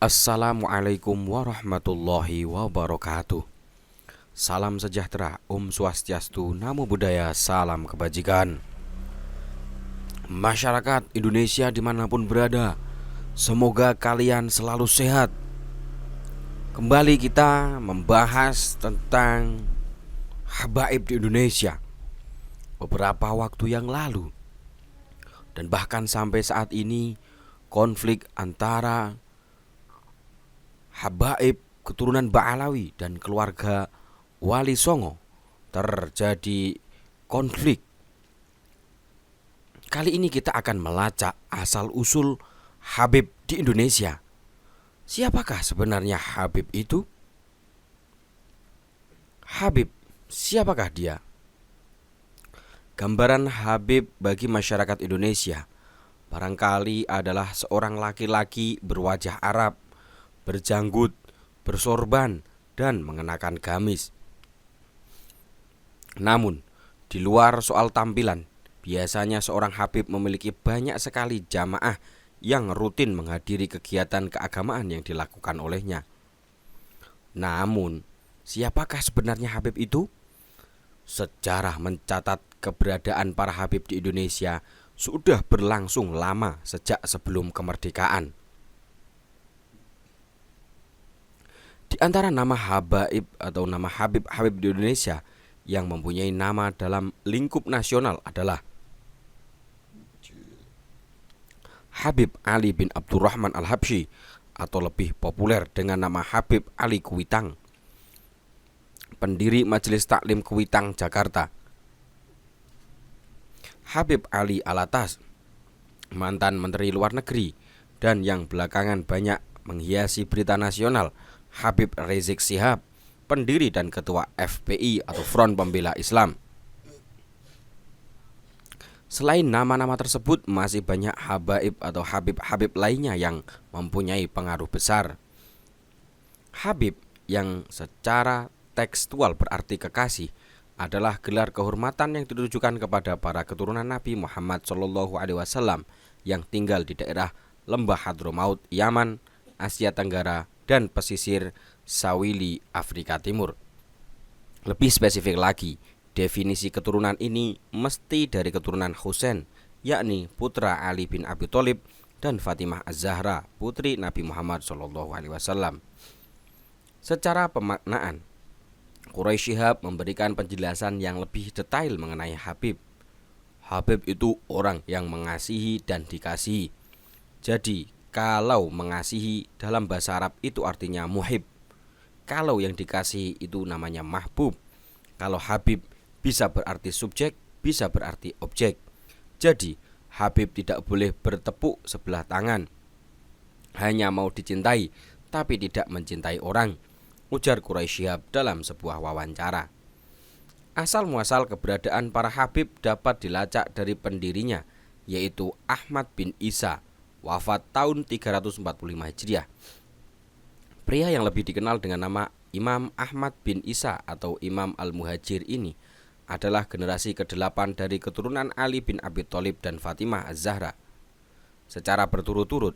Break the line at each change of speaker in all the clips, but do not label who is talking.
Assalamualaikum warahmatullahi wabarakatuh. Salam sejahtera, Om Swastiastu, Namo Buddhaya, salam kebajikan. Masyarakat Indonesia dimanapun berada, semoga kalian selalu sehat. Kembali kita membahas tentang habaib di Indonesia beberapa waktu yang lalu. Dan bahkan sampai saat ini konflik antara habaib keturunan Ba'alawi dan keluarga Wali Songo terjadi konflik. Kali ini kita akan melacak asal-usul Habib di Indonesia. Siapakah sebenarnya Habib itu? Habib, siapakah dia? Gambaran Habib bagi masyarakat Indonesia barangkali adalah seorang laki-laki berwajah Arab, berjanggut, bersorban, dan mengenakan gamis. Namun, di luar soal tampilan, biasanya seorang Habib memiliki banyak sekali jamaah yang rutin menghadiri kegiatan keagamaan yang dilakukan olehnya. Namun, siapakah sebenarnya Habib itu? Sejarah mencatat keberadaan para Habib di Indonesia sudah berlangsung lama sejak sebelum kemerdekaan. Di antara nama habaib atau nama Habib-Habib di Indonesia yang mempunyai nama dalam lingkup nasional adalah Habib Ali bin Abdurrahman Al-Habsyi atau lebih populer dengan nama Habib Ali Kuitang, pendiri Majelis Taklim Kuitang, Jakarta. Habib Ali Alatas, mantan Menteri Luar Negeri dan yang belakangan banyak menghiasi berita nasional. Habib Rizik Syihab, pendiri dan ketua FPI atau Front Pembela Islam. Selain nama-nama tersebut, masih banyak habaib atau habib-habib lainnya yang mempunyai pengaruh besar. Habib yang secara tekstual berarti kekasih adalah gelar kehormatan yang ditujukan kepada para keturunan Nabi Muhammad SAW yang tinggal di daerah Lembah Hadramaut, Yaman, Asia Tenggara, dan pesisir Sawili, Afrika Timur. Lebih spesifik lagi, definisi keturunan ini mesti dari keturunan Husain, yakni putra Ali bin Abi Thalib, dan Fatimah Az-Zahra, putri Nabi Muhammad SAW. Secara pemaknaan, Quraisy Shihab memberikan penjelasan yang lebih detail mengenai Habib. Habib itu orang yang mengasihi dan dikasihi. Jadi, kalau mengasihi dalam bahasa Arab itu artinya muhib. Kalau yang dikasihi itu namanya mahbub. Kalau Habib bisa berarti subjek, bisa berarti objek. Jadi, Habib tidak boleh bertepuk sebelah tangan. Hanya mau dicintai, tapi tidak mencintai orang, ujar Quraisy Shihab dalam sebuah wawancara. Asal muasal keberadaan para Habib dapat dilacak dari pendirinya, yaitu Ahmad bin Isa, wafat tahun 345 Hijriah. Pria yang lebih dikenal dengan nama Imam Ahmad bin Isa atau Imam Al-Muhajir ini adalah generasi ke-8 dari keturunan Ali bin Abi Thalib dan Fatimah Az-Zahra. Secara berturut-turut,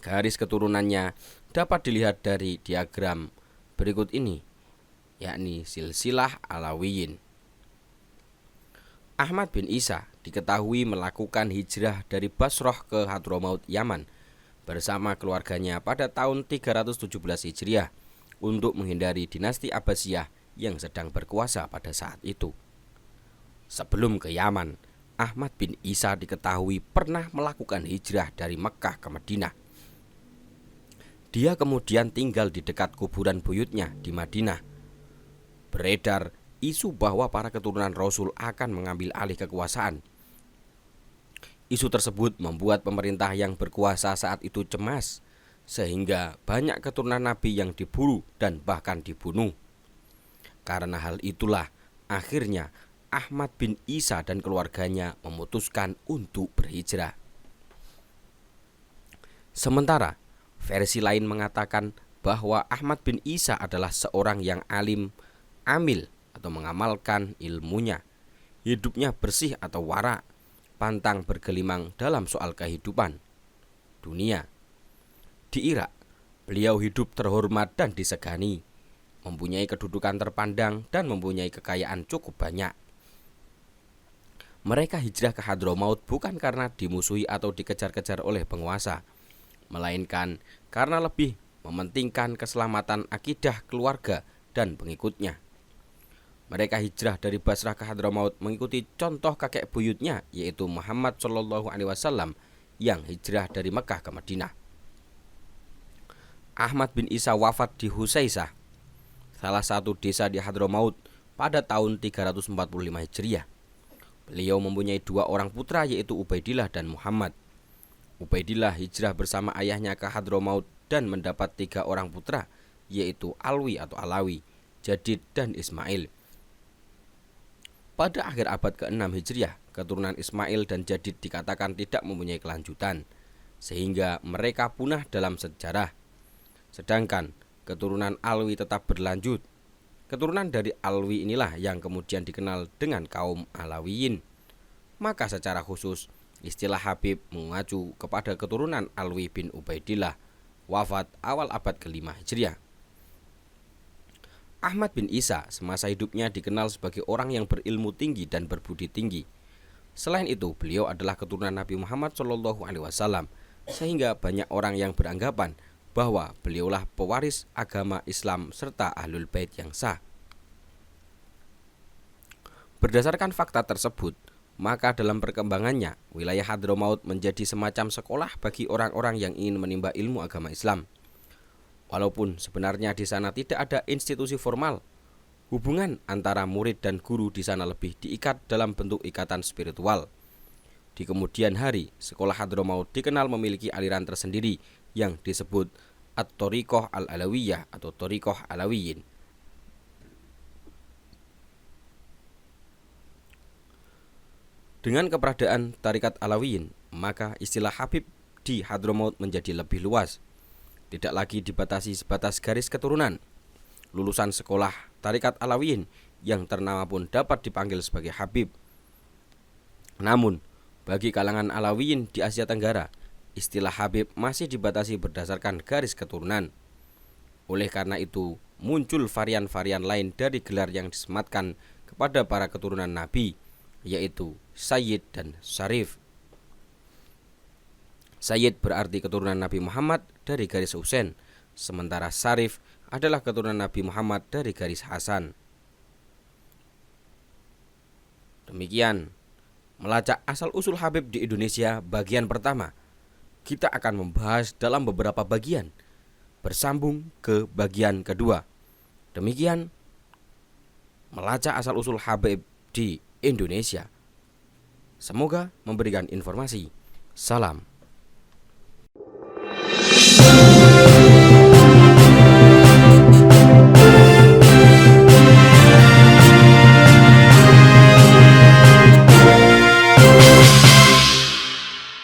garis keturunannya dapat dilihat dari diagram berikut ini, yakni silsilah Alawiyin. Ahmad bin Isa diketahui melakukan hijrah dari Basrah ke Hadramaut, Yaman bersama keluarganya pada tahun 317 Hijriah untuk menghindari dinasti Abbasiyah yang sedang berkuasa pada saat itu. Sebelum ke Yaman, Ahmad bin Isa diketahui pernah melakukan hijrah dari Mekkah ke Madinah. Dia kemudian tinggal di dekat kuburan buyutnya di Madinah. Beredar isu bahwa para keturunan Rasul akan mengambil alih kekuasaan. Isu tersebut membuat pemerintah yang berkuasa saat itu cemas, sehingga banyak keturunan Nabi yang diburu dan bahkan dibunuh. Karena hal itulah, akhirnya Ahmad bin Isa dan keluarganya memutuskan untuk berhijrah. Sementara, versi lain mengatakan bahwa Ahmad bin Isa adalah seorang yang alim, amil atau mengamalkan ilmunya, hidupnya bersih atau wara, pantang bergelimang dalam soal kehidupan dunia. Di Irak, beliau hidup terhormat dan disegani, mempunyai kedudukan terpandang dan mempunyai kekayaan cukup banyak. Mereka hijrah ke Hadramaut bukan karena dimusuhi atau dikejar-kejar oleh penguasa, melainkan karena lebih mementingkan keselamatan akidah keluarga dan pengikutnya. Mereka hijrah dari Basrah ke Hadramaut mengikuti contoh kakek buyutnya, yaitu Muhammad SAW yang hijrah dari Mekah ke Madinah. Ahmad bin Isa wafat di Husaisah, salah satu desa di Hadramaut, pada tahun 345 Hijriah. Beliau mempunyai 2 orang putra, yaitu Ubaidillah dan Muhammad. Ubaidillah hijrah bersama ayahnya ke Hadramaut dan mendapat 3 orang putra, yaitu Alwi atau Alawi, Jadid, dan Ismail. Pada akhir abad ke-6 Hijriah, keturunan Ismail dan Jadid dikatakan tidak mempunyai kelanjutan, sehingga mereka punah dalam sejarah. Sedangkan keturunan Alwi tetap berlanjut. Keturunan dari Alwi inilah yang kemudian dikenal dengan kaum Alawiyin. Maka secara khusus, istilah Habib mengacu kepada keturunan Alwi bin Ubaidillah, wafat awal abad ke-5 Hijriah. Ahmad bin Isa semasa hidupnya dikenal sebagai orang yang berilmu tinggi dan berbudi tinggi. Selain itu, beliau adalah keturunan Nabi Muhammad SAW, sehingga banyak orang yang beranggapan bahwa beliaulah pewaris agama Islam serta Ahlul Bait yang sah. Berdasarkan fakta tersebut, maka dalam perkembangannya, wilayah Hadramaut menjadi semacam sekolah bagi orang-orang yang ingin menimba ilmu agama Islam. Walaupun sebenarnya di sana tidak ada institusi formal, hubungan antara murid dan guru di sana lebih diikat dalam bentuk ikatan spiritual. Di kemudian hari, sekolah Hadramaut dikenal memiliki aliran tersendiri yang disebut At-Thariqah Al-Alawiyah atau Thariqah Alawiyin. Dengan keberadaan Tarikat Alawiyin, maka istilah Habib di Hadramaut menjadi lebih luas. Tidak lagi dibatasi sebatas garis keturunan. Lulusan sekolah Tarikat Alawiyin yang ternama pun dapat dipanggil sebagai Habib. Namun, bagi kalangan Alawiyin di Asia Tenggara, istilah Habib masih dibatasi berdasarkan garis keturunan. Oleh karena itu, muncul varian-varian lain dari gelar yang disematkan kepada para keturunan Nabi, yaitu Sayyid dan Syarif. Sayyid berarti keturunan Nabi Muhammad dari garis Husain, sementara Syarif adalah keturunan Nabi Muhammad dari garis Hasan. Demikian melacak asal-usul Habib di Indonesia bagian pertama. Kita akan membahas dalam beberapa bagian, bersambung ke bagian kedua. Demikian melacak asal-usul Habib di Indonesia. Semoga memberikan informasi. Salam.